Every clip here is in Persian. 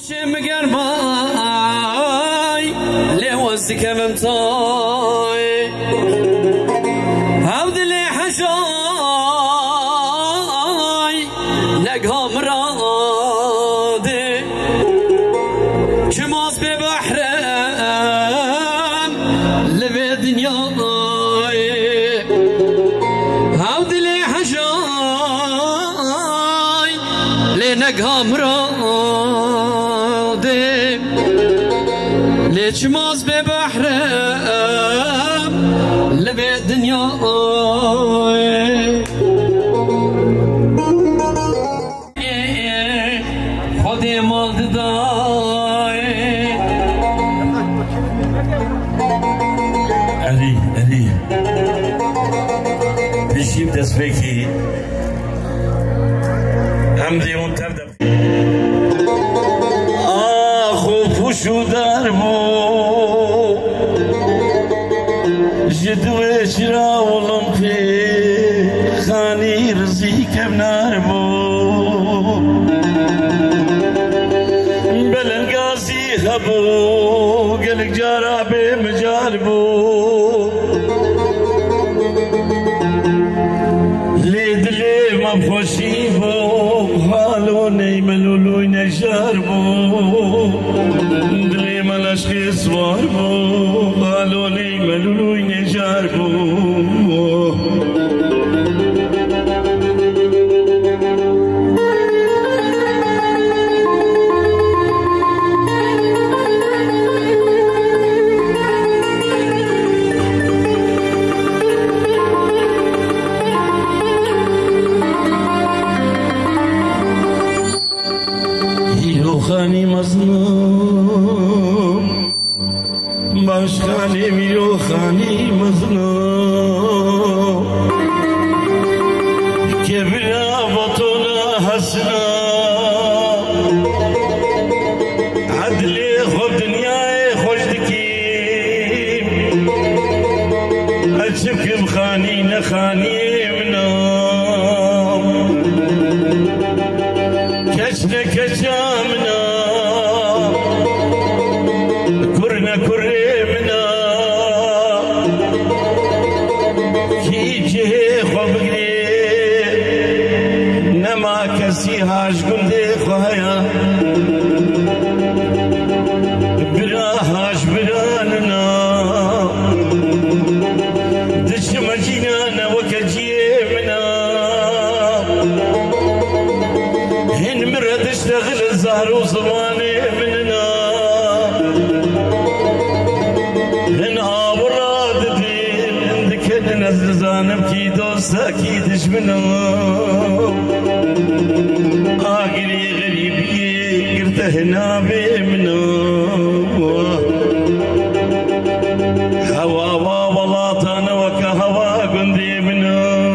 شم قرباي لوزك ممتاي عبد لي حشاي لقها مرادي شماس ببحرم لبي دنياي عبد لي حشاي لنقها مرادي ليش ماز ببحرم لبي الدنيا خدي مال داي علي بشيب دسبكي همدي تبدأ خوفوشو دربو جدوش راولم في خاني رزيك بناربو بلنقاسي خبو قلق جارابي مجاربو ليد لي ما بخشيبو خالوني ملولوي نجاربو دلي ملاش خسوار بو قالولي ملولوي نجار بو خاني مظلوم باش خاني ميو خاني مظلوم كبرا بطولا حسنا عدلي خود دنياي خوش دكيم أتشبك بخاني نخاني منام كشنا كشامنا كرنا كرمنا كي جه خبري نما كسي هاش قندي خايا برا هاش براننا دش مجينا وكجيمنا هن مرد اشتغل الزهر وصباني مننا نزلزانم کی دوستا کی دشمنم آگری غریبی گرته نابی منم هوا والاتان وکا هوا گندی منم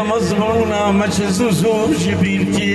مزمونا مجزوزو جبريل كي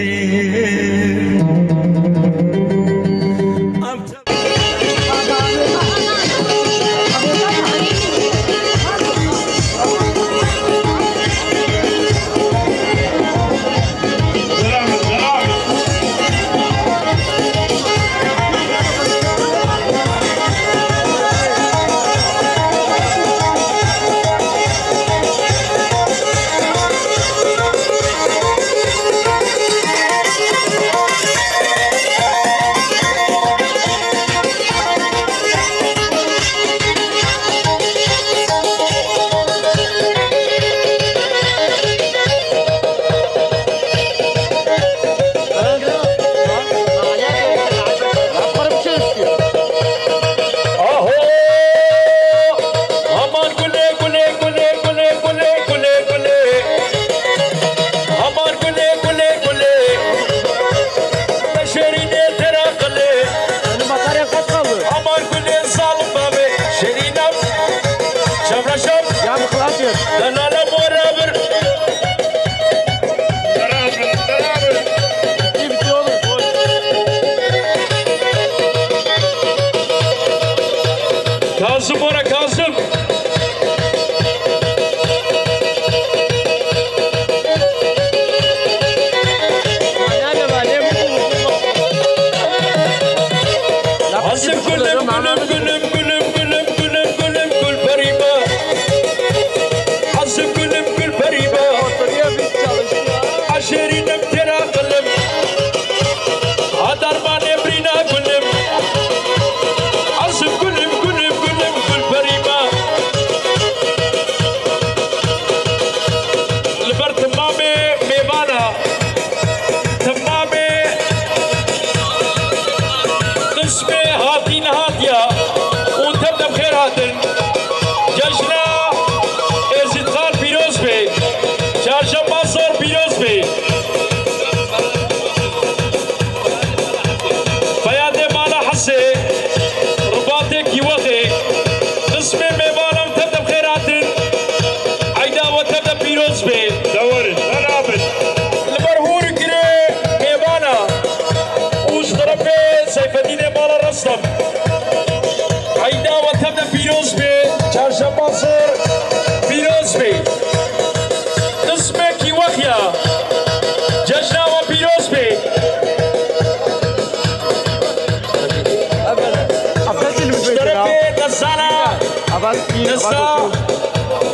قصة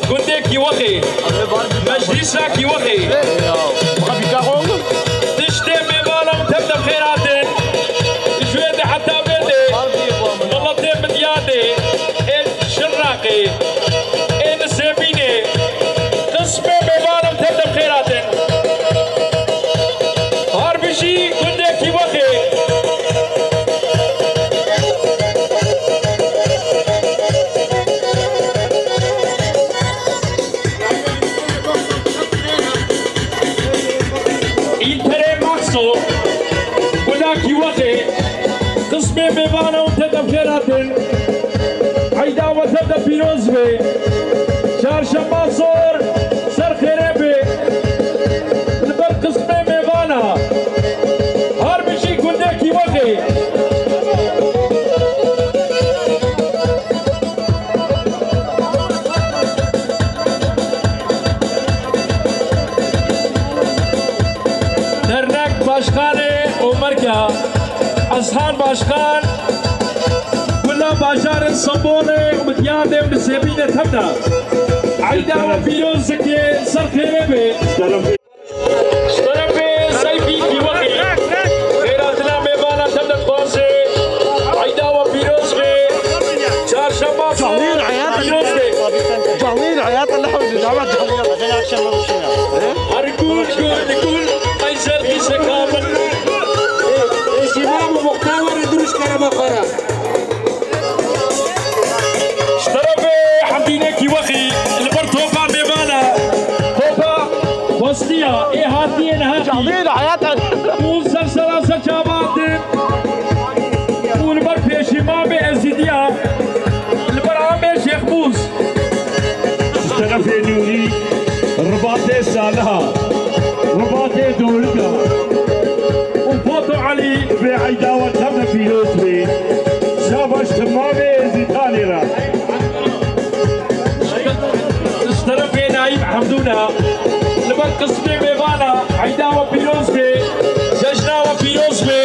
كنتك يوخي مجلسك يوخي تشتي ميمانا وتبدا بخيراتي شوية حتى بيدي ملطي بديادي الشراقي السيبيني قسمي ميمانا وتبدا بخيراتي هاربشي كنتك يوخي قسمي ميمانا وتبدا بخيراتن عيدا وتبدا بيروزبي شهر شماصور سر خيريبي البر قسمي ميمانا هاربشي كندكي وخي درنك باشخاني ومركا أصحان باشخان كلها باشار الصبونة ومديانة ونسيبينة تبدا عيدا وفيروزكي سر خيريبي اشترفي سيفيكي وخي خيراتنا ميمانا تبدا تخوصي عيدا وفيروزكي شهر شماس جميل عياط اللي حوزي جامعة جميل عشان أكشن مرشينا هرقول كل ما يزال كيسة كامل شباب ومقتور يدروش كلام أخرى اشترفي حمدينك وخي البرتوفا ميمانا توفا وسطيها ايه هاتين هاتي جميل عياط وزر سلاسة شابات والبرفي شمامي ازيديا البرعامي شيخ موز اشترفي نوري رباطي سالها رباطي دولكا وفوتو علي بعيدا وتم في لوتري شابش تمامي زيتاني را اشترفي نايم حمدونا لبن قسمي ميمانا عيدا وبيروزبي ججنا وبيروزبي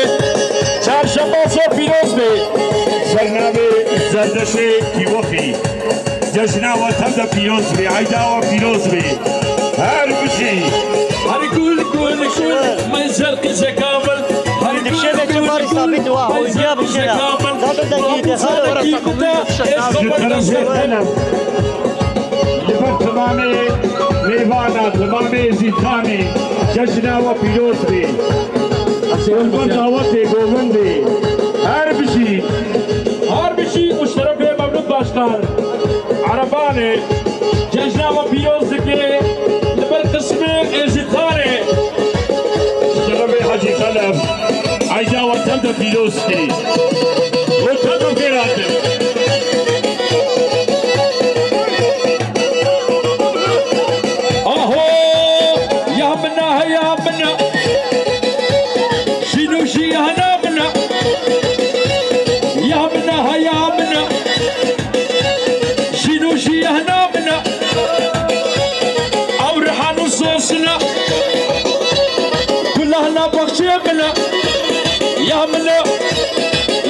شهر شماس وبيروزبي برنامه زردشي كيوخي جشنا وتم في لوتري عيدا وبيروزبي هربشي هنقول كل ما يزال قصة كامل الشيء اللي جماري صابت واه وجاب الشيء قبل دقيقة لبر تمامي ميوانا تمامي زيتاني جشنا وبيروزبي والبن دعوتي گووندي هربشي مشترفه مملوك باشخان عرباني جشنا وبيروزبي لبر قسمي ازيتاني اشترفي حجي خلف عيدا وتم في لوتري وتم في راتب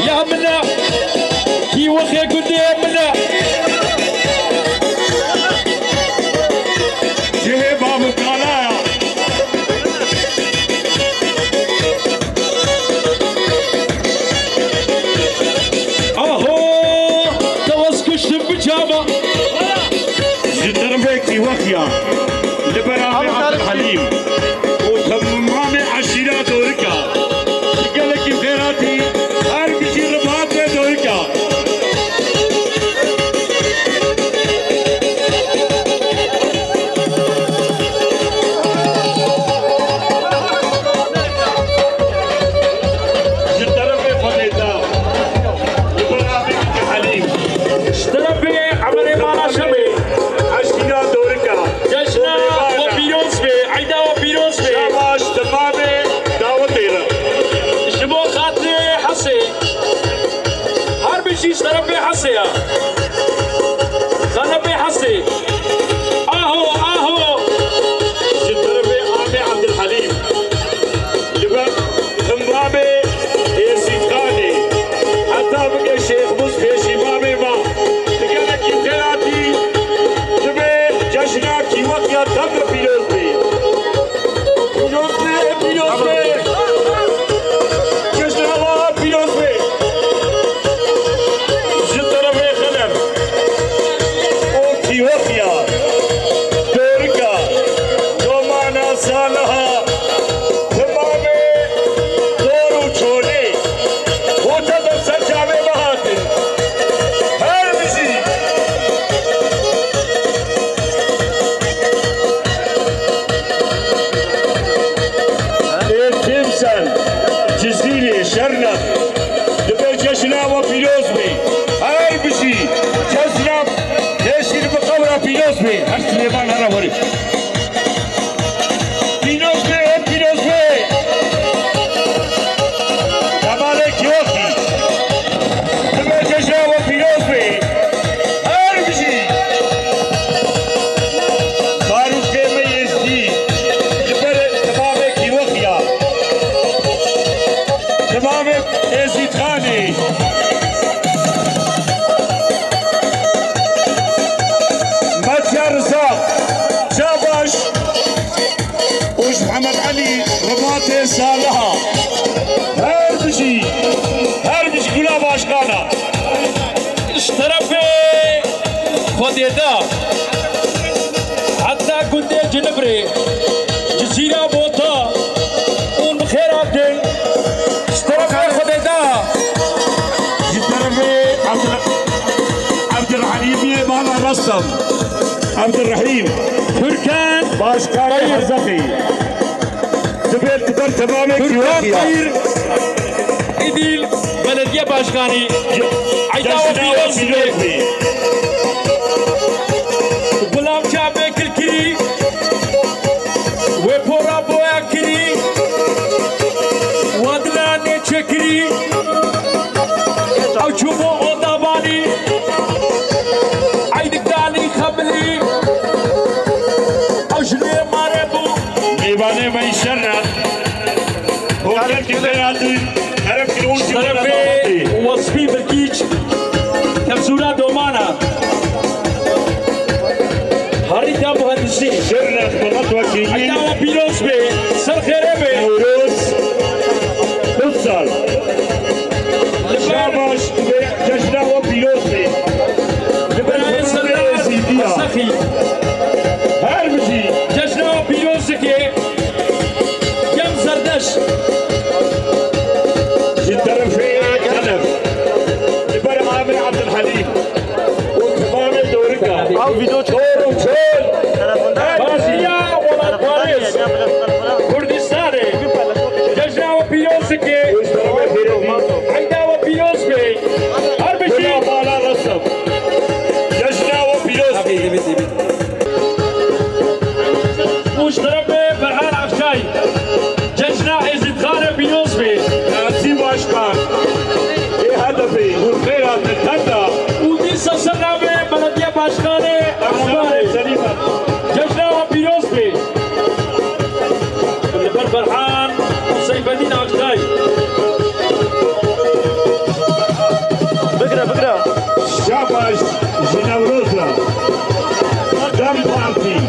يا منا كي وخي قدامنا جهه باب كالايا شرنا دبي جشنا وفيروز بي هاي بشي جشنا ليش بقبره فيروز بي هر سليمان هرا وري فيروز بي تمالك يوكي دبي جشنا وفيروز بي هاي بشي فاروق ميزدي تمامك يوكيا تمامك ازيد خاني رزاق شاباش وش محمد علي رماتي صالحة هربشي كلها باشقانا اشترفي خديدا حتى كنت جنبري جزيرة بوطا ونخيرات دل اشترفي خديدا اشترفي عبد الحليم مانا رسم عبد الرحيم تركان باشكاري حزقي تبير تبر تمامك تركان إديل بلدية باشكاني عيداوة بيوزبي غلام شعبي كالكري وپورا بويا كري ودلاني چكري او چوبو اوضاباني عيدك داني خبلي او جلي ماربو ميباني ما يشرنا هو كان كفاياتي عرف كنون شرفي وصفي بالكيج تفسورا دومانا هريدا مهندسين شرنا خبرات وكيلين عيداوة بيروز بي سر خيري بي نوروز تفصل شاباش جشنا وبيلوتي لبنان سلام مسخي هربشي جشنا وبيروزكي يم زردش الطرفين كنف لبر عامر عبد الحليم وتمام دوركا او فيديو دور وشول باسيا ومطاريس كردستاني جشنا وبيروزكي عيدا وبيروزبي هربشي بالا رسم جشنا وبيلوتي مشترفي فرحان عفشاي جشنا عزت خان بيروزبي ناسي باشكان ايه هدفي والخيرات التنة ودي سسنامي بلدية باشكاني أحسن سليمة جشنا وبيروزبي لبر فرحان وسيف الدين عفشاي بقرا شاباش جنوروزا دم بارتي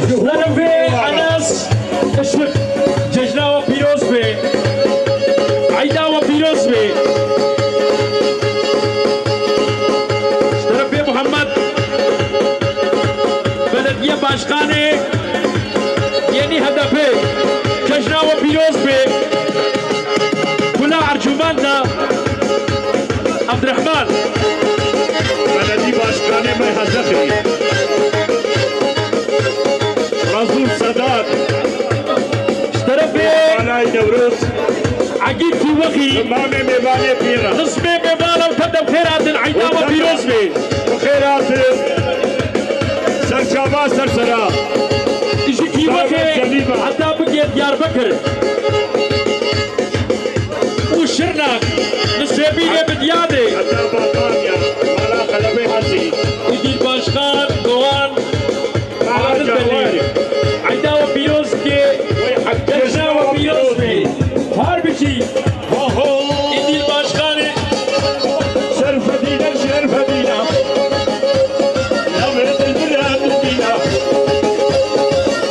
شرفي أنس اشفق جشنا وبيروزبي عيدا وبيروزبي شرفي محمد بلدية باشخاني يعني هدفي جشنا وبيروزبي كلها أرجماننا عبد الرحمن بلدي باشكاني ما يحزقني رسول سادات اشترفي على نوروز عقيد في وقي تمام ميباني بيرا نصبي ببالا وتبدأ بخيرات العيدا وبيروزبي وخيرات سرشابا سرسرا يجي في وقي حتى بقي ديار بكر وشرناك نسيبيني بديادي حتى باطانيا على قلبي حسي يجي الباشخان قوان عادل بلي عيدا وبيروزبي جشنا وبيروزبي هاربشي يجي الباشخاني شرفدينا شرفدينا نمرة البلاد دينا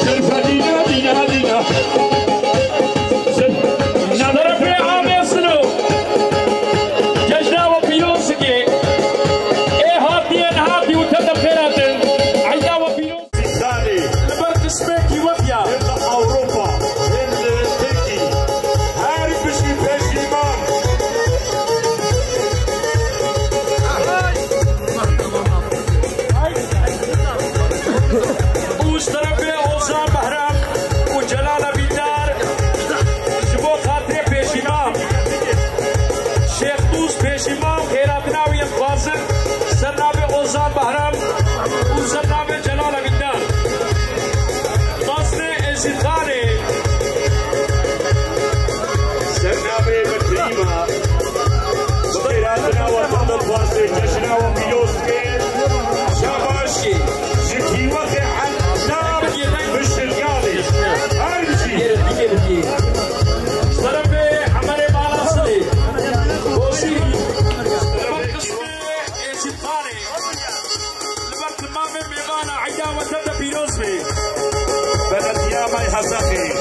شرفدينا دينا دينا سرنامه جلال الدین مصنع ازیدخانه سرنامه بکریما بخیراتنا و طلب واسه جشنا و پیروز کے شاباش شکی وقت عذاب بشتغالي هرشي طرف عمر بالا صلي بوسي تمام میوان عیداوة تبدأ پیروز بی بلد یامای حسقی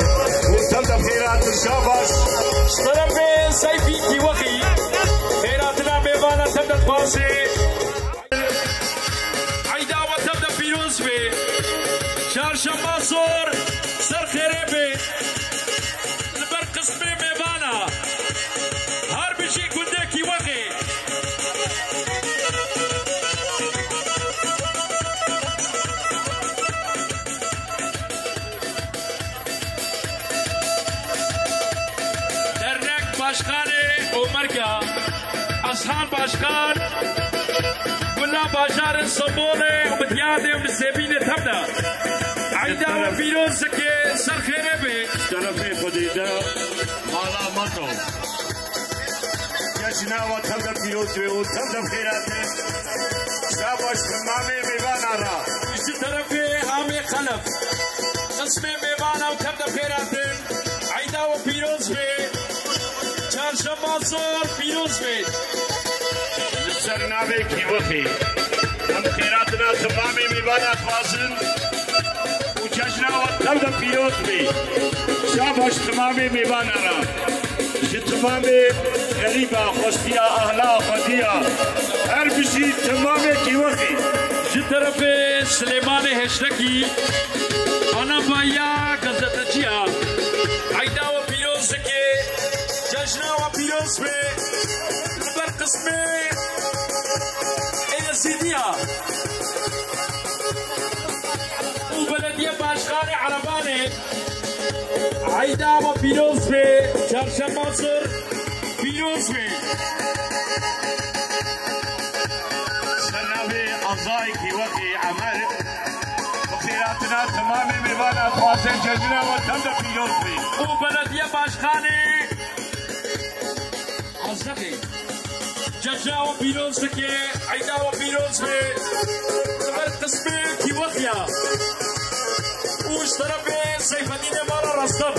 وتبدأ خیرات شاباش طرف سیفی کی وقی خیراتنا میوان تبدأ پاسی عیداوة تبدأ پیروز بی چهارشنبه صور سر خیره بی لبر قسم میوانا هر بشی گنده کی وقی باشخان عمرگا اصحان باشخان ولا بازار الصبولة ومدياد ومسيبين تبدا عيدا وفيروز كي سر خيره بي طرف خديده مالا مطو جشنا و طبدأ پیروز بی و طبدأ خیرات شاباش تمام میوان آرا اسی طرف حامی خلف قسم میوانا وتبدا خيرات عيدا وفيروز بي چهارشنبه صور پیروز بی سرنامه کی وقی هم خیراتنا تمام میوانات واسن و جشنا و طبدأ پیروز بی شاباش تمام میوان آرا تمام غریبا خوشتیا اهلا خدیا هر بشی تمام کی وقی جی طرف سلیمان هشتکی آنا بایا گزدجیا عیدا و پیروز که جشنا و پیروز به بر قسم ایزیدیا و بلدیه باشخانه عربانه عیدا و پیروز به چهارشنبه صور پیروز به سرنامه اعضای کی وقی عمل بخیراتنا تمام میوانات واسن جشنا و طبدأ پیروز بی و بلدیه باشخانه ازدقی جشنا و پیروز که عیدا و پیروز به بر قسم کی وقیا وش طرف سیف الدین مالا رستم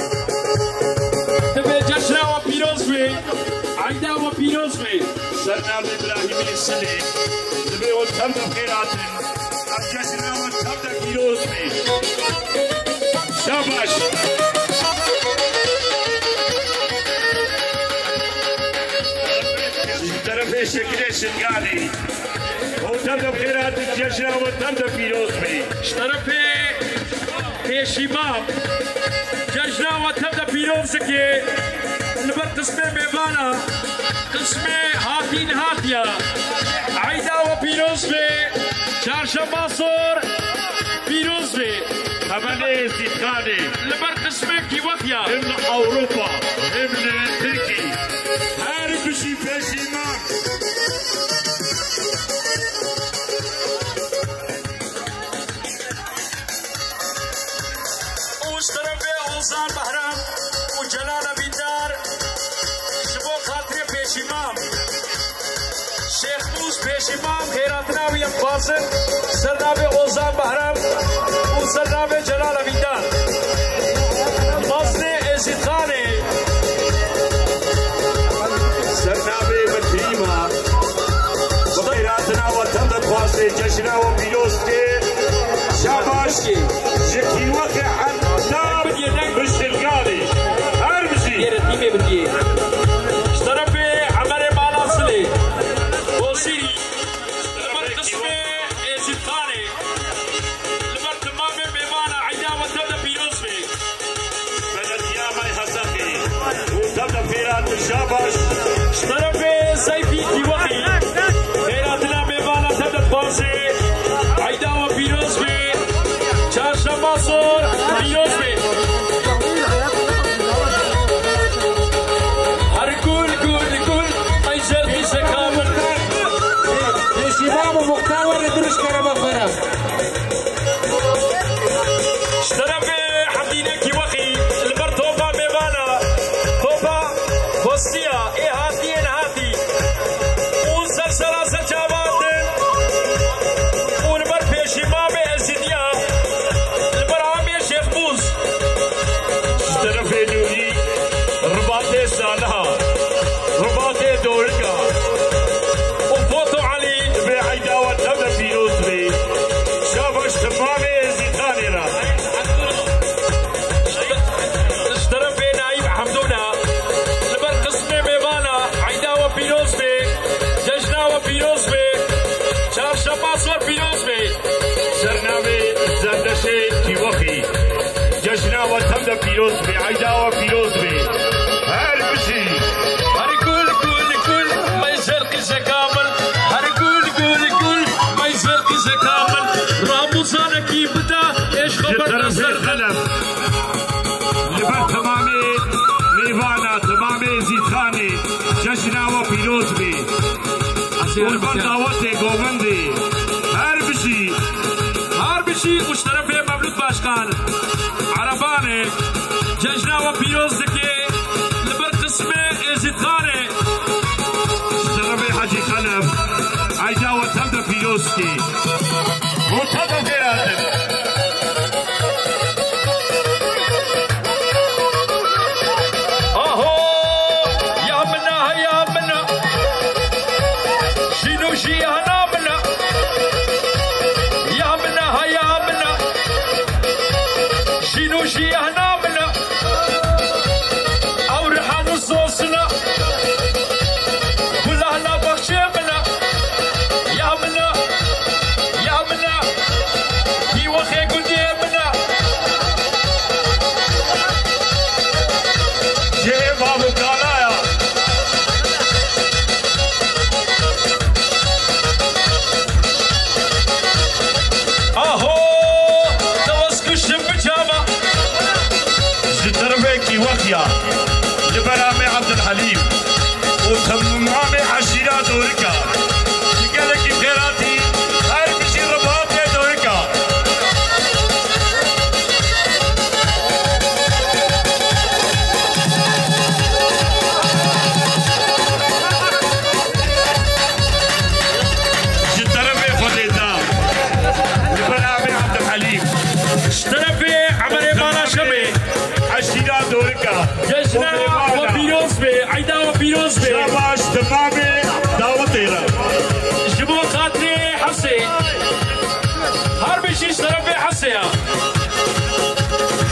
تبه جشنا و پیروز به عیدا و پیروز به سرنامه ابراهیمی سلی دبی و طبدأ خیراتن اب جشنا و طبدأ پیروز بی شاباش طرف شکل شنگالی و طبدأ خیرات جشنا و طبدأ پیروز بی طرف پیشیمام جشنا و تبدأ پیروز که لبر قسم میوانا قسم هاتین هاتیا عیدا و پیروز به چهارشنبه صور پیروز به خبر ازیدخانه لبر قسم کی وقیا ابن اوروپا ابن ترکی هر بشی پیشیمان اوش طرف اوزان بهرام و جلال بیدار شبو خاطر پیشیمام شیخ موس پیشیمام خیراتنا ویم قاسم سرداب اوزان بهرام و سرداب جلال بیدار مصنع ازیدخانه سرنامه بکریما بخیراتنا و طبدأ واسه جشنا و پیروز کے شاباش یکی وقت عذاب بشتغالي هر بشي تیمه بدیه طرف عمر بالا صلی بوسی لبر قسم ازیدخانه لبر تمام میوان عیدا و تبدأ پیروز بی بلد یامای حسقی وتبدأ خیرات شاباش طرف سیفی کی وقی خیراتنا میوانا تبدأ پاسی عیدا و پیروز بی چهارشنبه صور تبدا پیروز بی عیدا و پیروز بی هر بشی هر گل گل گل میزر قیز کامل هر گل گل گل میزر قیز کامل راموزان کی بدا ايش خبر نزل خلف لبر تمامی میوانا تمامی زیدخانی جشنا و پیروز بی قربان دعوت گوبندی هر بشی مشترف مملوک باشکان عربانه جشنا و پیروز دکی لبر قسم ازدخانه مشترف حاجی خلف عیدا و تبدا پیروز کی مرتضی خیراتن لبرامي عبد الحليم وتمامي عشيرة دوركا قالك خيراتي هاي بشي رباطي دوركا شترفي خديتا لبرامي عبد الحليم اشترفي عمري بالا شبي عشيرة دوركا جشنا وبيروز بي عيدا وبيروز بي شاباش تمامي داوتيرا جبو خاطري حسي هر بشي اشترفي حسي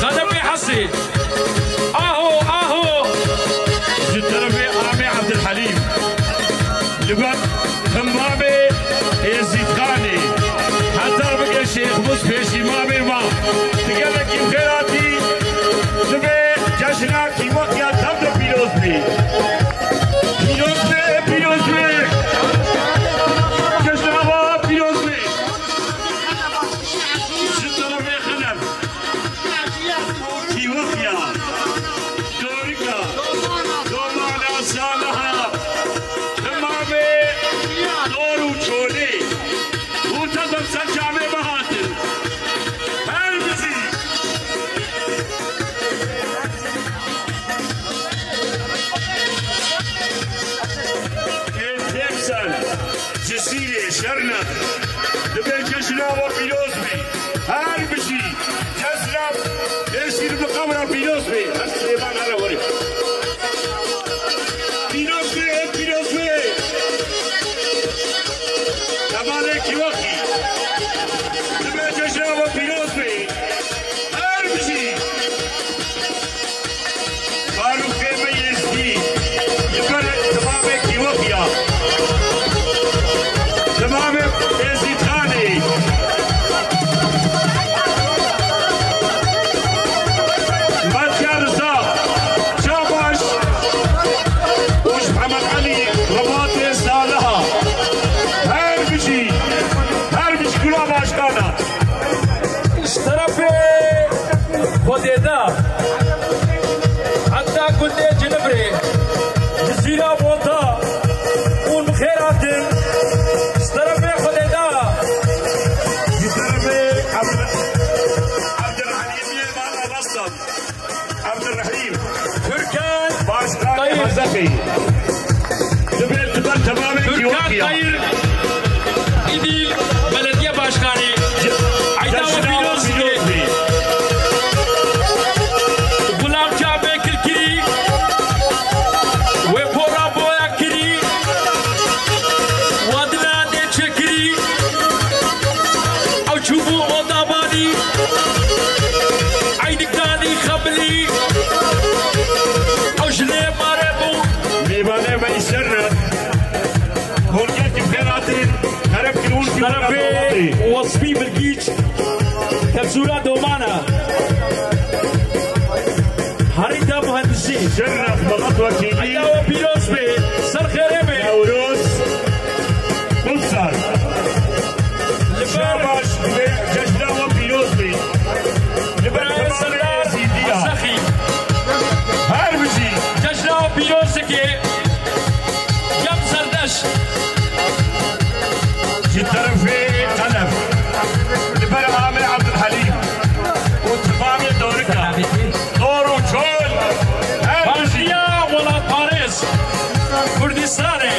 خدمي حسي اهو شترفي عامي عبد الحليم لبن تمامي يزيد خاني حتى بقى شيخ مصفي ما بيرما تقلك خيراتي لبي جشنا کی وقت یا تبدا پیروز بی جشنا و پیروز بی شطرف خلف کی وقت یا دورکا دومانا سالها تمام دورو چھوڑے منتظم سنجام بہاتر هر بزی جزيرة شرنا دبي جشنا وبيروز بي هر بشي جشنا يصير بقمرة بيروز بي السليمان على وري بيروز بي كمالك وقي دبي جشنا وبيروز بي هر بشي فاروق ميز دي يبقى تمامك وقيا تمام يزيد خاني متيار رزاق شاباش وش محمد علي رباطي سالها هر بشي كلها باشكانا اشترفي خديدا حتى كنت جنبري جزيرة بوطا والمخيرات عبد الرحيم تركان باشكان مزخي دبل تماما تركان طير ايدي بلديه باشكاني عيدا وبيروزي غلام جابه كركري وبورا بويا كري ودنا دي چكري او چوبو اوداباني عيدكاني خبلي او جلي ماربو ميبانه بيسرنا هولجا كفيراتين هرب كنون في طرفي وصفي بالجيج تبزورا دومانا شرف ضغط وكيلي عيداوة بيروز بي سر خيري بي نوروز قلصر شاباش ججناوة بيروز بي لبرا سردار سخي هربجي ججناوة بيروز كي يم سردش جي طرفي قلب لبرا عامر عبد الحليم وتفامي دوركا دور وشول هربجي ولا باريس كردستاني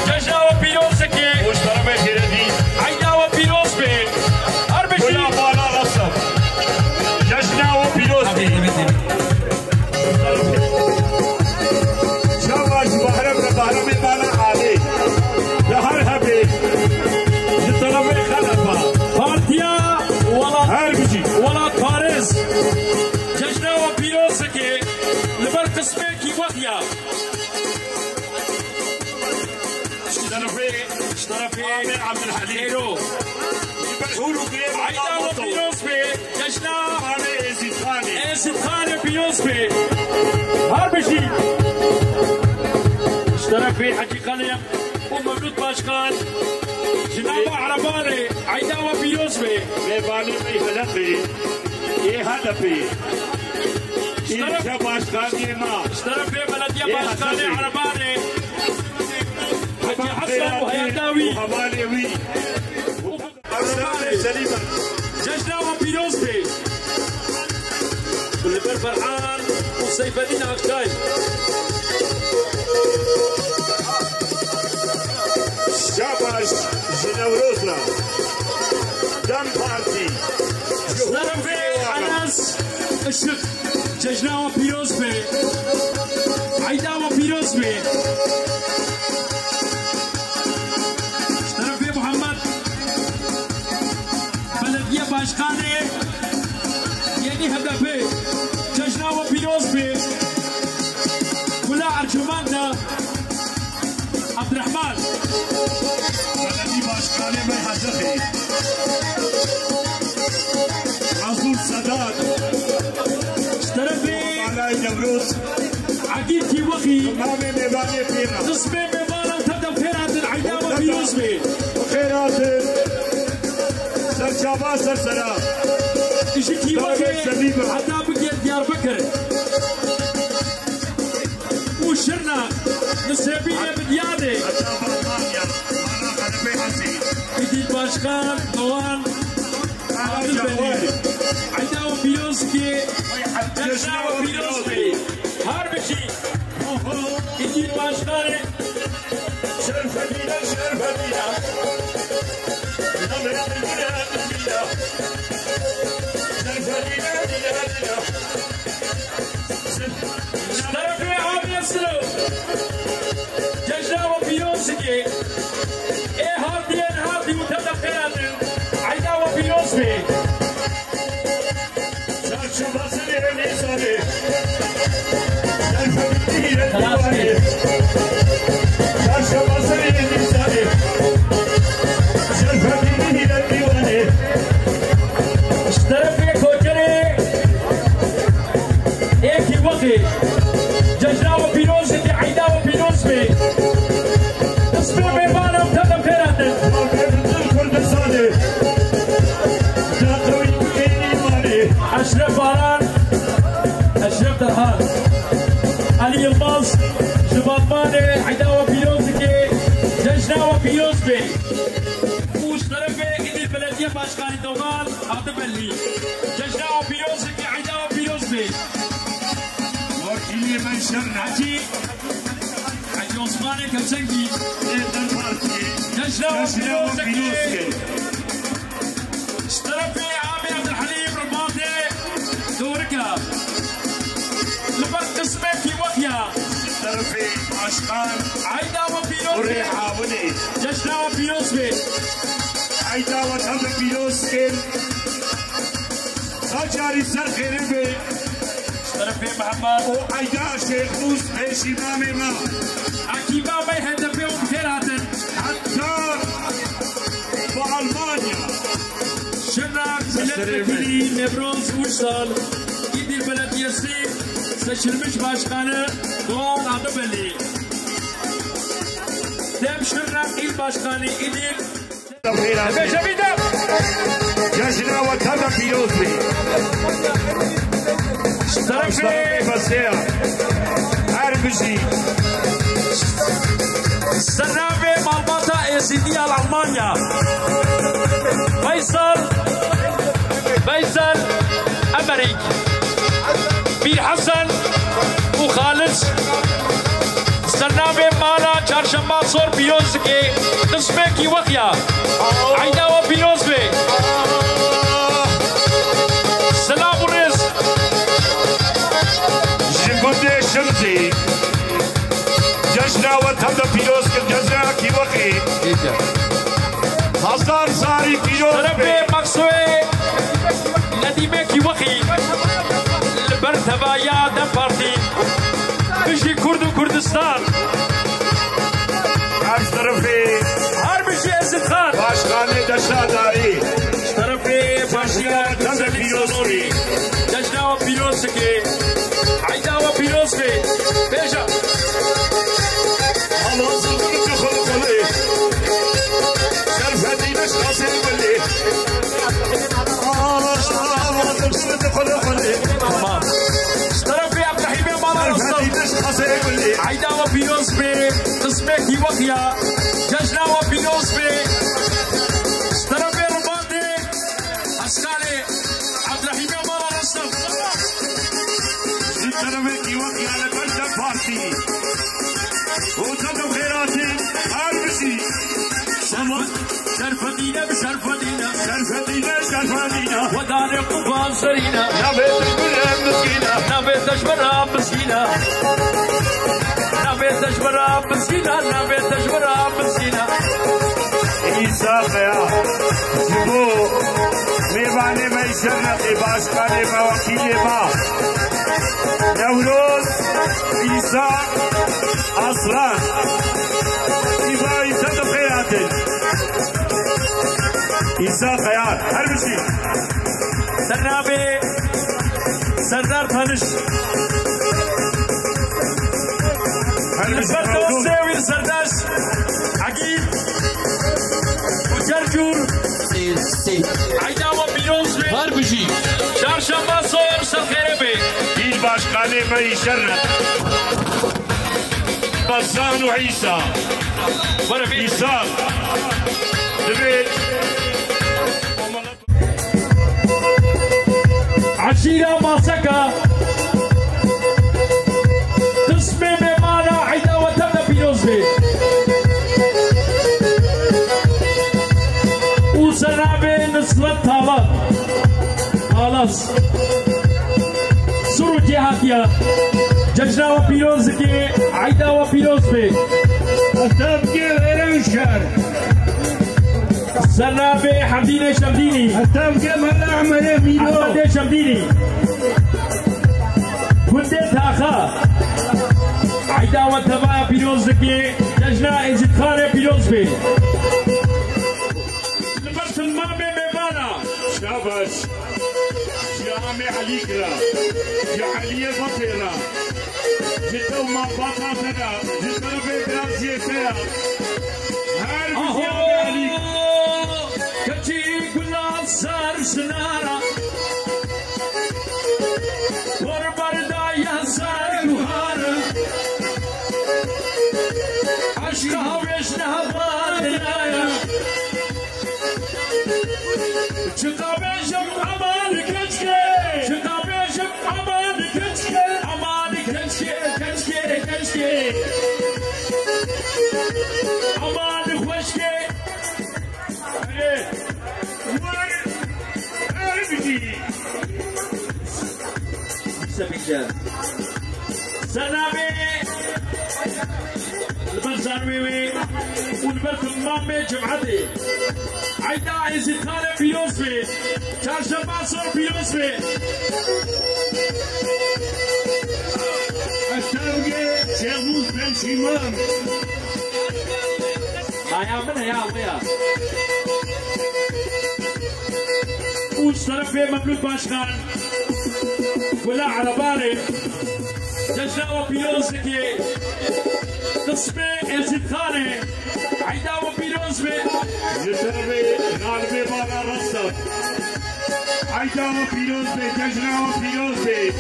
ججناوة بيروز كي وش طرفي خيردي عيداوة بيروز بي هربجي ولا بالا غصب ججناوة بيروز بي شاباش بحرم بالا عالي لهر هبي لطرفي خلفا بارتيا ولا هربجي ولا باريس ججناوة بيروز كي لبر قسمي كي وخيا طرفي عامر عبد الحليم هيرو يبرحوا له قريب عيداوة بيروز بي ججناوة انا يزيد خاني اسم خاني بيروز بي هربجي اشترك في حقيقة ليم ومولود باشكان جنابة عرباني عيداوة بيروز بي ميباني مي هدفي ايه هدفي ايه شباش خاني ما اشترك في بلدية باشكاني عرباني حجي حسن وهيداوي وحمالي وي أرسالي سليمة ججناوة بيروز بي واللي فرحان وسيف الدين عكاي شاباش جنوروزنا دم بارتي اشترك في أنس الشق ججناوة بيروز بي عيداوة بيروز بي اشترك في محمد بلدية باشخاني يعني هدفي ججناوة بيروز بي ولا أرجماننا عبد الرحمن بلدي باشكالي مي هدفي عزول سادات اشترك في على نوروز عقيد كي وخي مامي ميباني فينا قسمي مبالا تبدأ خيرات العيداوة بيروز بي خيرات سر شاباش سر سلام يجي كي وخي حتى بقيت ديار بكر وشرنا نسيبية بدياني يدي باشخان نوان عبد البني عيداوة بيروز كي ججناوة بيروز بي هربشي يدي باشخاني شرف مدينة شرف مدينة نمر مدينة مدينة شرف مدينة مدينة اشترك في عامل السلو ججناوة بيروز كي ايه هاردي وتبدأ خيرات عيداوة بيروز بي شرف شباسي نيساني شرف مدينة ديواني شرف شباسي نيساني شرف مدينة ديواني اشترك في كوجري ايه كي وخي ججناوة بيروز كي عيداوة بيروز بي اسمي ميبانا وتبدأ خيرات أشرف باران أشرف درهان علي الباص شباب ماني عيداوة بيروز كي ججناوة بيروز بي واشترك في إيدي البلدية باشكاني دوغان عبد البلي ججناوة بيروز كي عيداوة بيروز بي وكيلي من شرنا حجي عثماني كمسنجي ججناوة بيروز كي اشترك في عامر عبد الحليم رباطي دوركا لبر قسمي في وخيا طرفي عشقان عيداوة بيروز بي وريحاوني ججناوة بيروز بي عيداوة هم بيروز كن ساجاري سر خير بي اشترك في محمد وعيدا شيخ موس بيشي مامي ما عكيبا ما يهدف بيهم خيراتن حتى بألمانيا شرك بلد مكيني نبروز وشتال ايدي البلد يسيب seçilmiş başkanı Doğan Adıbeli. Demşirnak İl Başkanı İdil. Beşevidem. جشن وطن پیروز بھی Tarafı بسیا هر بشی Sanabe Malbata Ezidi Al Almanya. Faysal Amerik. Bir Hasan وخالد سرنامه مالا چهارشنبه سور پیروز کے قسمه کی وقیا عیدا و پیروز بے سلام الرز جنگوده شمزی جشن وطن پیروز کے جشن کی وقی ہزار ساری پیروز طرف پہ مقصوے ندیمه کی وقی برتبا یاد پارتی بشی کرد و کردستان هر طرفی هر بشی عزت خان باشخانه دشتاداری طرف باشیا وطن پیروز بھی جشن و پیروز کے عیدا و پیروز بے پیشا Allah'ın kulu kulu Şerfediğiniz nasıl belli Allah'ın kulu kulu tamam طرف عبد الحليم مالا رستم Şerfediğiniz nasıl belli عيدا وبيروز بي قسمه كي وقيا جشنا وبيروز بي طرف رماندي عسكري عبد الحليم مالا رستم Bir tarafı ki vakıya lekalde parti Utanım khairati her bir şey شرفدينا بشرفدينا Şerfediğine ودار قفان سرينا Nabet gülem miskine نبيت اشبرا مسكينة نبيت اشبرا مسكينة نبيت اشبرا مسكينة İsa veya bu meyvane meyşerle başkanı ve vakili ma Nevruz İsa Aslan İsa da hayatı İsa hayat her bir şey سرنابي سردار فنش her bir şey الفرد والساوي سرداش عقيل وجرجور عيدا وبيروز بي هر بشی çarşamba soğuk sefere bey İl başkanı meyşerle Basan ve İsa bana bir İsa evet عشيرة ماسكة قسمة بمانا عيدا وتبدا بيروز بي وسنابي نسلت طالب خلاص سرو جهاتيا ججنا وبيروز كي عيدا وبيروز بي تبقى غير شهر سنابي حمديني شمديني تبقى ملا عمله ميلو أحمد شمديني كنت تاخا عيدا وتبا بيروز كي ججنا إزت خانة بيروز بي لبرت المامي ميبانا شابش جامع عليكرا جعلية بطيرة جتو ما بطاطنا جتو ببرازيتها هر جامع عليك كتي كلا صار سنارا وربردا يا صار جوهارا عشقها ويشنها بادنايا çıkamayacağım aman keşke çıkamayacağım aman keşke aman keşke aman keşke سنابي البرزانوي والبرك المامي جمعتي عيدا عزيز خالة بيروز بي چهارشنبه صور بيروز بي تبقى شيخوز بن شمام هيا من هيا ويا وش طرف مملوك باشخان ولا على بالي جشنا وبيروزك قسمه ازيد خانه عيدا وبيروز به جتربي غالبي بالا رصد عيدا وبيروز به جشنا وبيروز به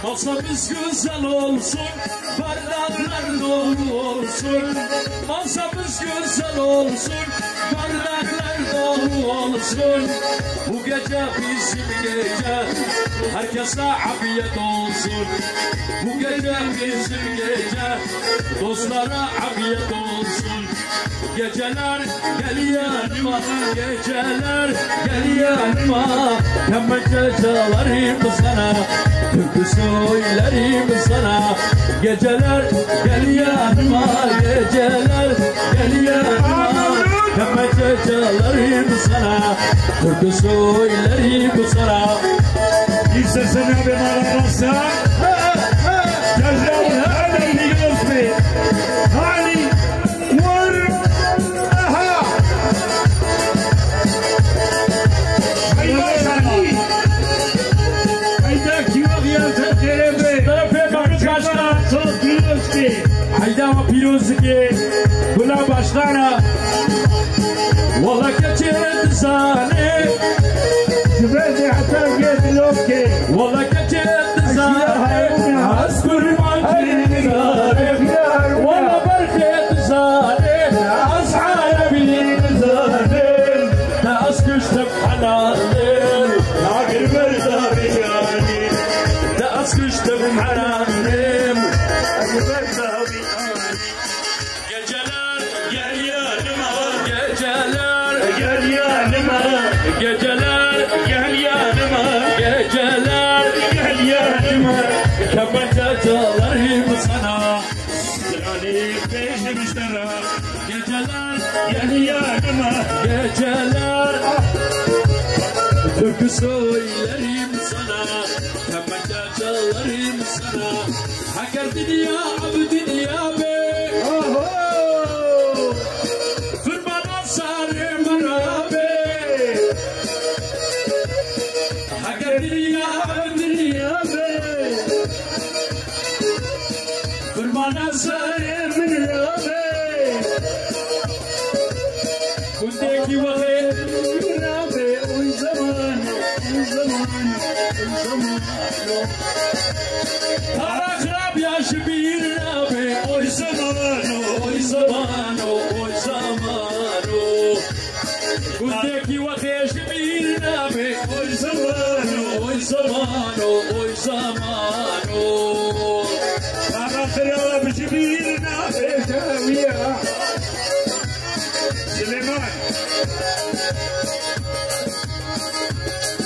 Masamız güzel olsun, bardaklar dolu olsun. Masamız güzel olsun, bardaklar dolu olsun. Bu gece bizim gece, herkese afiyet olsun. Bu gece bizim gece, dostlara afiyet olsun. Geceler gel yanıma, geceler gel yanıma. Kemençe çalarım sana, türkü söylerim sana. Geceler gel yanıma, geceler gel yanıma. Kemençe çalarım sana, türkü söylerim sana. İstesene bir malarasa Cezra'nın hala biliyoruz be Hani var Aha Hayda kiva diyarsa terebe Tarafe bakın başla. Çok biliyoruz be Hayda ama piroz ki buna başlara. Valla geçer zane. Zübeyde hatta gelmiyor ki Valla geçer zane. Az kurban zane. Valla berket zane. Az harabi zane. Az küştüm halalim. Nagir berdari yani Az küştüm halalim. Berdari Geceler Gel yanıma geceler Gel yanıma geceler Gel yanıma geceler Gel yanıma kemençe çalarım sana. Yani peşimizden Geceler Gel yanıma geceler türkü söylerim sana. Kemençe çalarım sana. Haker dünya abdin ya be. Fırmana sarım bana be. Haker dünya abdin ya be. Fırmana sarım ya be. Kundeki vakit Rabe o zaman Paragraf yaş bir abi. Oy zamanı, oy zamanı, oy zamanı. Kundeki vakit bir abi. Oy zamanı, oy zamanı, oy zamanı. Paragraf bir nabe taviya Süleyman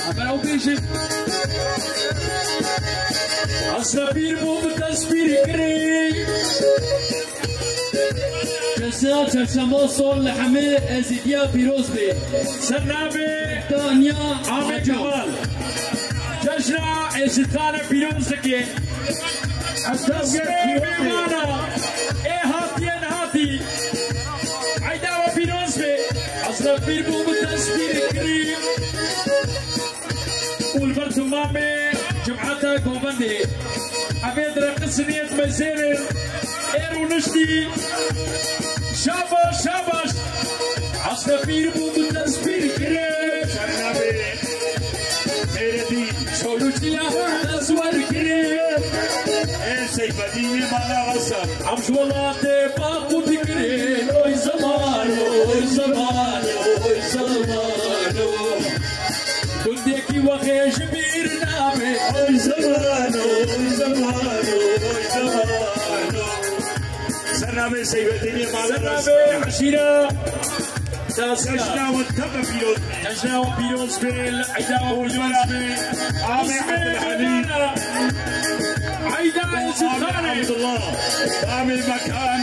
Haber okuyuşun. Asla bir buldu tasvir kiri. جسا çarşamba sol lehme ezidya piroz be. Sen abi Danya Ahmet Kemal. Cajna ezitane pirozdaki. Tasbih bimana. Hatiyen hati. Ayda ve piroz be. Asla bir buldu tasvir kiri. والبرتمامي جمعتها كوبندي عبيد رقصنية مزيرن ايرو نشتي شاباش شاباش عصفير بوم التسبير كريم Nabe Meredin شولوتيا تسوار كريم Seyfedin'i bana vasam عم شوالاتي باقو تكريم اوي زمانو اوي زمانو اوي زمانو كنتكي وخيش بيرنامي Oy zamanı Oy zamanı Oy zamanı Sen abi Seyfedin'i bana vasam سنابي عشيرة Saçna تاسكا ve tabi pilot تجنا وبيروز بيل عيدا وبيروز بيل Abi Abdülhalim عيدا Abi سلطاني Abdullah Abi Makan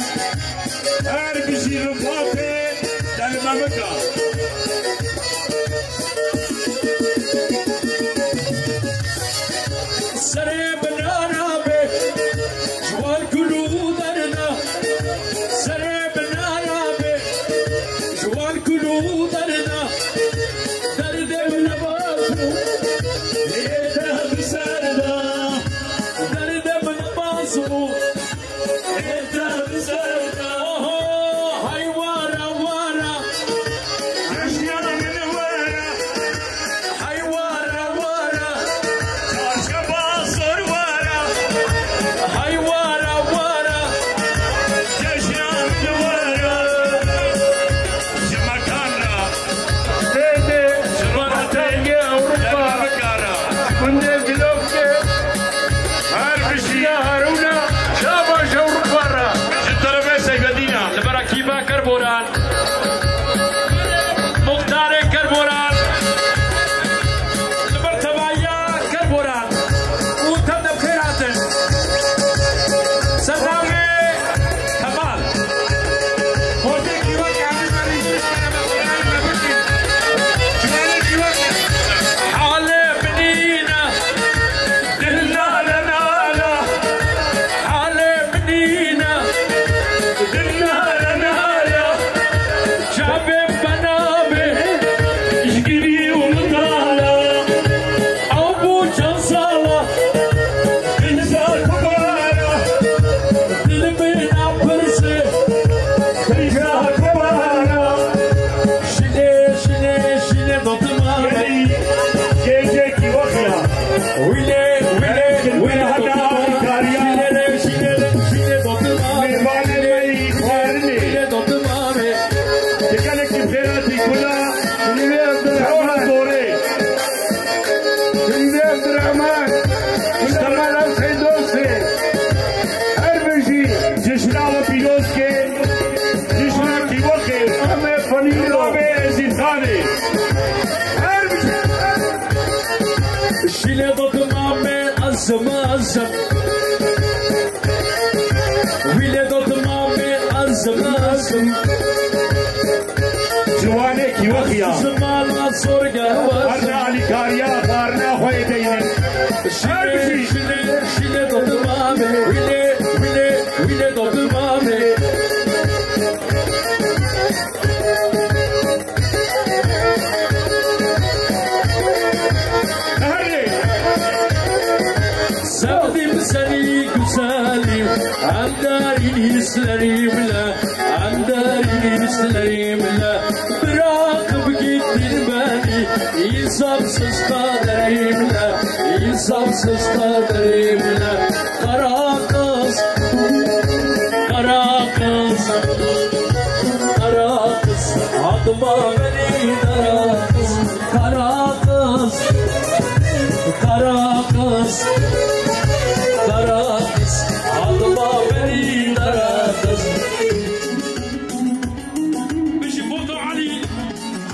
Her bir şey rıfatı Dalmamıka سري بنانا بي جوال كلو درنا سري بنانا بي جوال كلو درنا درد من باسو شيلي ضد مامي أزم أزم ويلي ضد مامي أزم أزم جوانك وخيا زمان أصور قهوة أرنا علي كاريا بارنا خوي دينن شيلي ضد مامي ويلي ضد مامي عنداري سلريملا عنداري سلريملا براقب جد الباني يصاب سستادريملا يصاب سستادريملا قراقص قراقص قراقص عظمة بني قراقص قراقص قراقص قراقص عظمة بني قراقص مش يفوتوا علي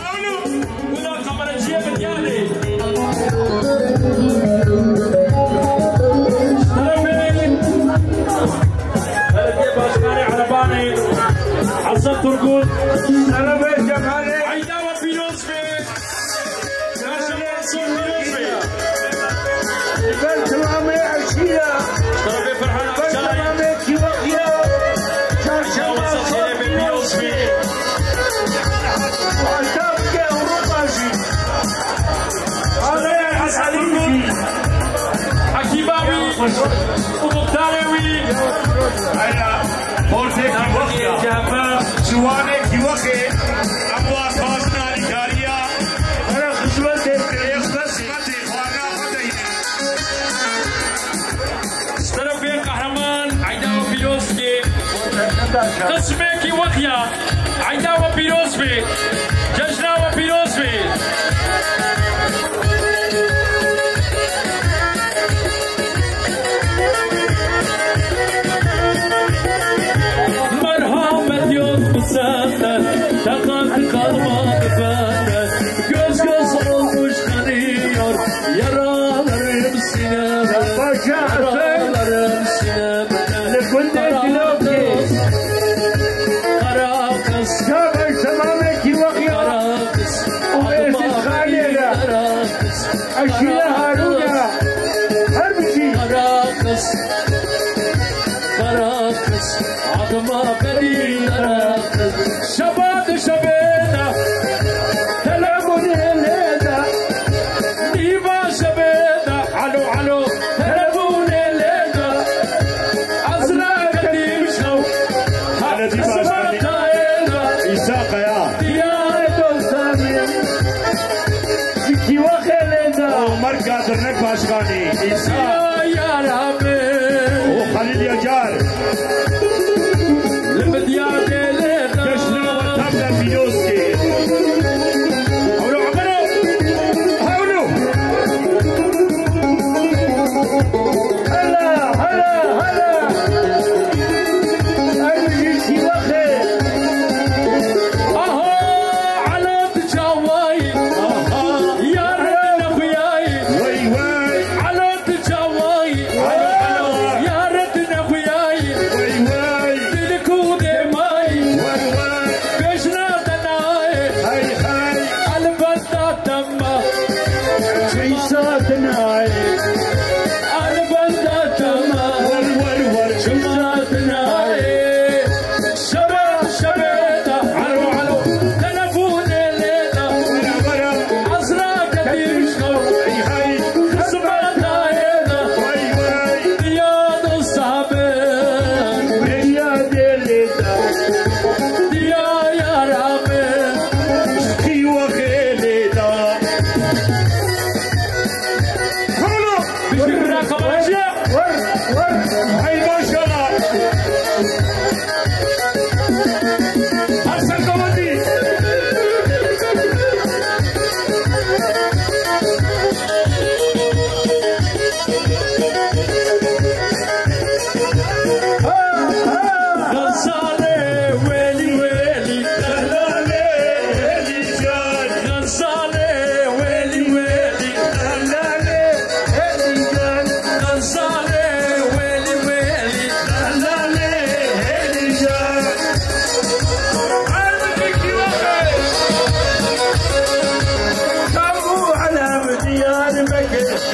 قولوا ولا قمرجية بدياني بلدية باشكاري عرباني حسن تركون سلامي جمالي عيداوة بيروزبي ناشا منصور بيروزبي بنت مامي عشية طرفي فرحان بنت عبشاي مامي كيوخيا شاشما وصل بيروزبي وعتابك ورقاشي هذا يا حسنيتي حكيماوي ومختاريوي هيا بورتك وخيا جوانك وخي أبوا خاصنا لكاريا أنا خدمتي خدمتي خوانا خدينا طرفي قهرمان عيداوة بيروزبي قسمك وخيا عيداوة بيروزبي جشناوة بيروزبي مرحبا يوم مسانا تقاط قلبك فانا göz göz olmuş kanıyor yaralarım sinemde yaralarım sinemde kara kız kara kız تمامي كيوخيا kara kız وإيش الخالية kara kız أشياء هارونا هربشي kara kız kara kız adıma beni kara kız şabadı şabena تلاموني الليلة ديما شبينا علو علو تلفوني لينا أزرق قديم شو على ديما أسمع شبينا. تاينا إساق يا ديانة دوستاني كيوخيا ليلة عمر قادر نك باشغاني إساق يا رامي وخليل يجار لبديانة لينا كشنا وتبدا بيوسكي هولو عمرو هولو هلا هلا هلا أرجي كيوخي أهو على تجاوي يا رينا خوياي وي وي على تجاوي يا رينا خوياي وي وي تلكودي ماي وي وي بيشنا دناي هاي هاي البلدة تما شيساتنا البلدة تما ور ور ور شماتنا شباب شبيتا علو علو تلفوني لينا ورا ورا أزرق قديم شو هاي هاي خصمتنا هنا وي وي دياد الصابر يا ديليتا ديا يا رامي كيوخي ليلة هولو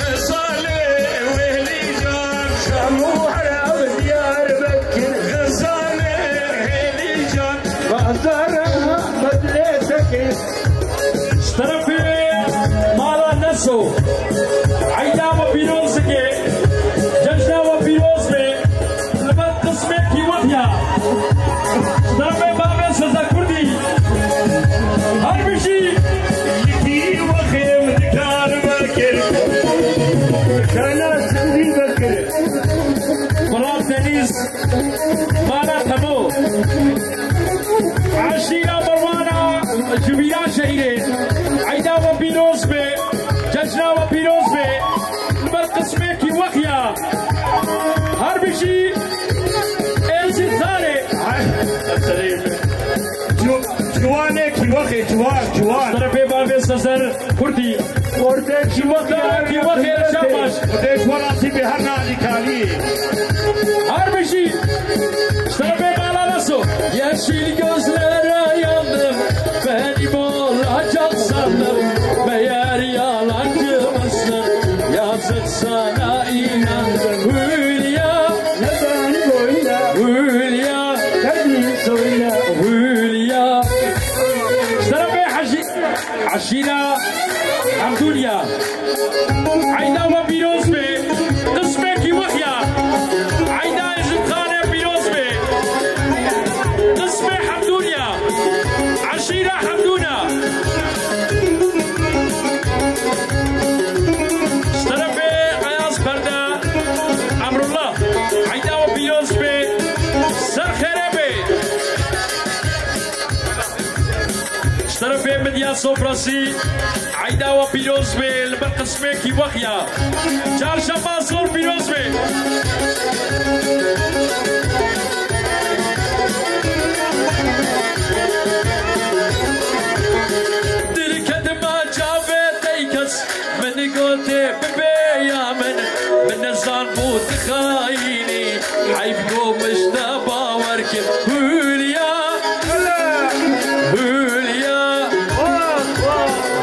غزالي وهلي جان شموحرة وديار بكر غزالي وهلي جان بازارها بدلتك طرفي مالا نسو عيدا وبيروز کے جشنا وبيروز میں لبت قسمے کی وحیا طرفي بابے سزا کردی ہر بشی يكي وخيم دكار بكر كان سندي بكر مراد دنيز مالا تمو عشيرة مروانة جبيرة شهيرة عيدا وبيروز میں جشنا وبيروز میں لبت قسمے کی وحیا ہر بشی ایسی تارے جوانك وخي جوان طرفي بابي سزر كردي وردك کی وخی شاباش وديك وراسي بهرنا لكالي Harbici Ştarabe bağlanası Yeşil gözlere yandım Beni bulacak sandım Meğer yalancımısın Yazık sana inandım Hülya نبان بوينا Hülya تدري سوينا Hülya Ştarabe عشيرة حمدونيا عيدا وبيروز بي قسمك وحيا عيدا زبخانة بيروز بي قسمي حمدونيا عشيرة حمدونا اشترفي عياز بردا أمر الله عيدا وبيروز بي سرخيرة بي اشترفي مديا صوفراسي عيدا وبيروز بي البرقسمي كي وخيا چار شبا صور بيروز بي دل كدما جابي تيكس من قوتي ببيا من الزان بوت خايني حيفكو مشتبا وركب هوليا هوليا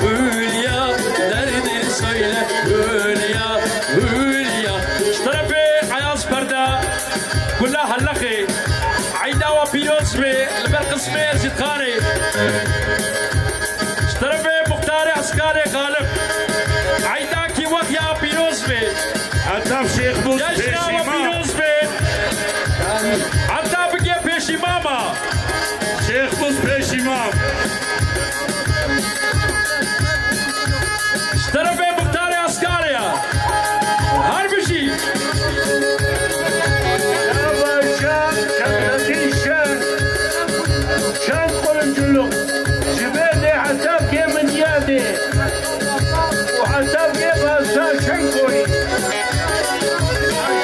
هوليا دردي سويلة هوليا هوليا اشترفي عياز بردا كلها هلخي عيدا وبيروز بي البرقسمي زيد خاني اشترفي مختار عسكري غالب عيدا كي وخيا بيروز بي عطاف شيخ بوز جشنا وبيروز بي حتى بقي بيشي ماما شيخ بوز بيش إمام اشترفي مختار عسكري هربشي شان كان شان شان قرنجلو جبالي عطاف كي من يادي وعطاف كي باسا شنكوري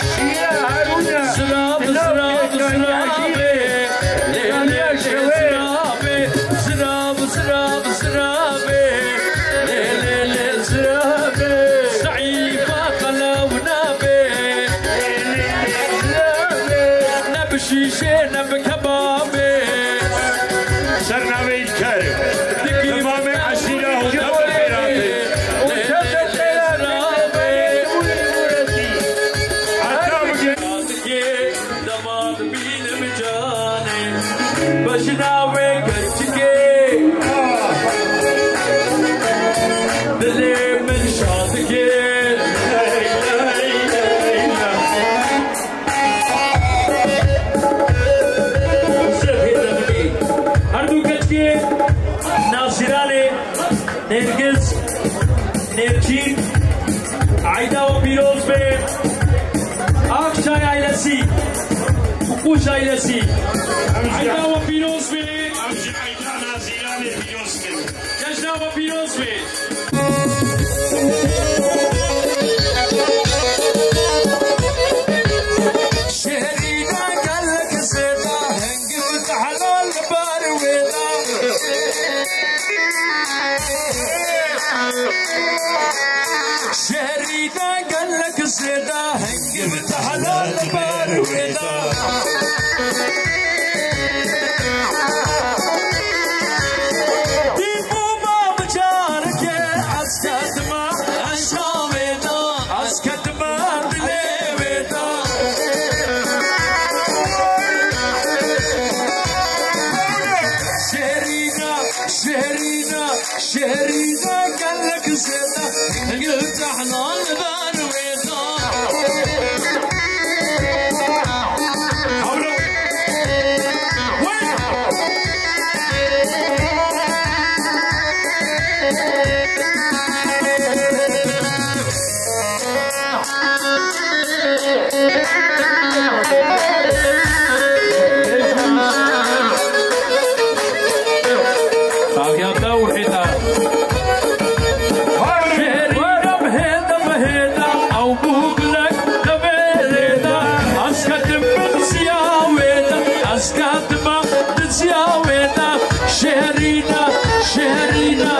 الشيا هارونا زراب زراب زرابي ليلي زراب زراب زرابي ليلي زرابي زعيفة قلونا بي نبشي شينا بكبابي سرنا بيتكر تمام عشيرة وجبل بيراتي بشناوي قلتكي دلي من شاطكي هردو كتكي ناصراني نرقز نرجين عيدا وبيروز بي اكشاي عيلسي وقوش عيلسي عيدا وبيروز بي أمشي عيدا نازيراني بيوسكن جشنا وبيروز بي شهرينا قالك زيدا هنقبت على البار ويدا شهرينا قالك زيدا هنقبت على البار ويدا ديبو ما بجارك عسكت ما أشاوينا وبوكلك دبيدا أسكت بغزياويدا أسكت بغزياويدا شهرينا شهرينا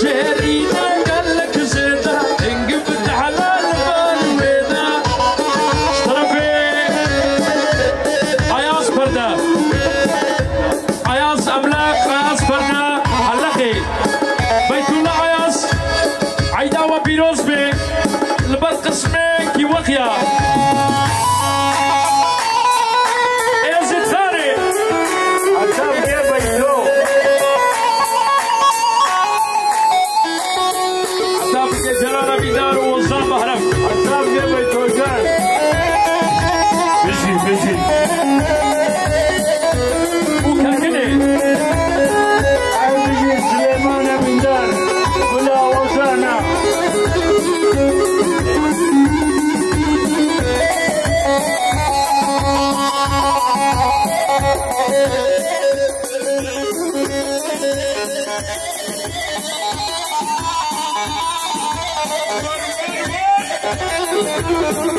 شهرينا قالك زيدا انقبت على البلويدا اشترفي عياص بردا عياص أملاك عياص بردا هلخي بيت الله عياص عيداوة بيروز بي لبر قسمي كي وخيا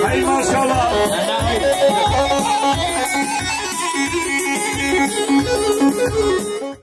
هاي ما شاء الله